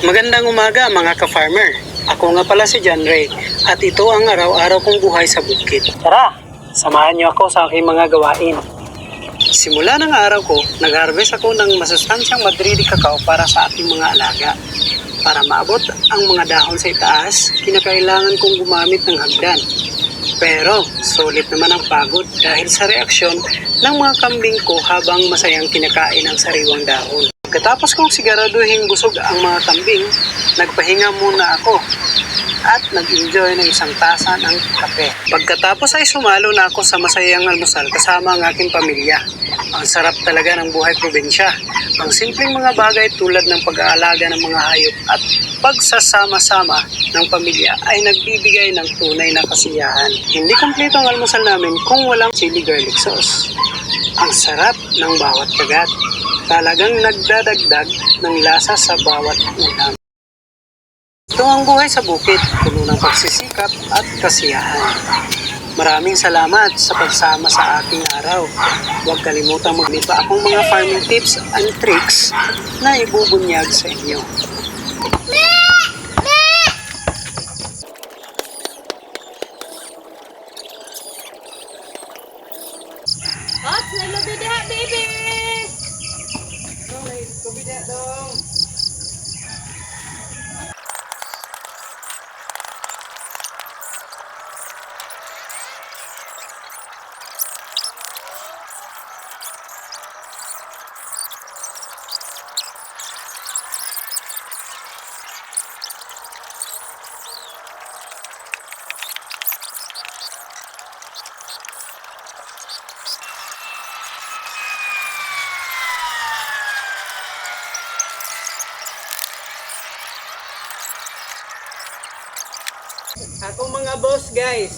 Magandang umaga mga ka-farmer. Ako nga pala si John Ray at ito ang araw-araw kong buhay sa bukid. Tara, samahan niyo ako sa aking mga gawain. Simula ng araw ko, nag-harvest ako ng masustansyang Madrid cacao para sa aking mga alaga. Para maabot ang mga dahon sa itaas, kinakailangan kong gumamit ng hagdan. Pero sulit naman ang pagod dahil sa reaksyon ng mga kambing ko habang masayang kinakain ang sariwang dahon. Pagkatapos kong siguraduhin busog ang mga kambing, nagpahinga muna ako at nag-enjoy ng isang tasa ng kape. Pagkatapos ay sumalo na ako sa masayang almusal kasama ang aking pamilya. Ang sarap talaga ng buhay probinsya. Ang simpleng mga bagay tulad ng pag-aalaga ng mga hayop at pagsasama-sama ng pamilya ay nagbibigay ng tunay na kasiyahan. Hindi kumpleto ang almusal namin kung walang chili garlic sauce. Ang sarap ng bawat kagat. Talagang nagdadagdag ng lasa sa bawat ulam. Ito ang buhay sa bukid, puno ng pagsisikap at kasiyahan. Maraming salamat sa pagsama sa aking araw. Huwag kalimutang maglipa akong mga farming tips and tricks na ibubunyag sa inyo. Ops, naglabi diha, baby! Ako mga boss guys.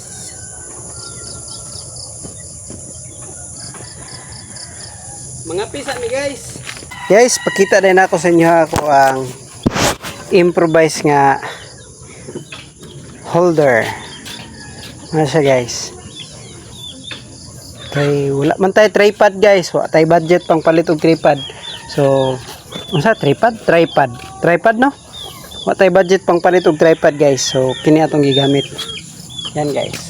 Mga pisa ni guys. Guys, pakita din ako sa inyo ako ang improvise nga holder. Ano siya guys? Kay wala man tayo tripod guys. Wala tayo budget pang palit og tripod. So, ano sa tripod? Tripod no? Wala tayo budget pang palit og tripod guys. So kini atong gigamit. Yan guys.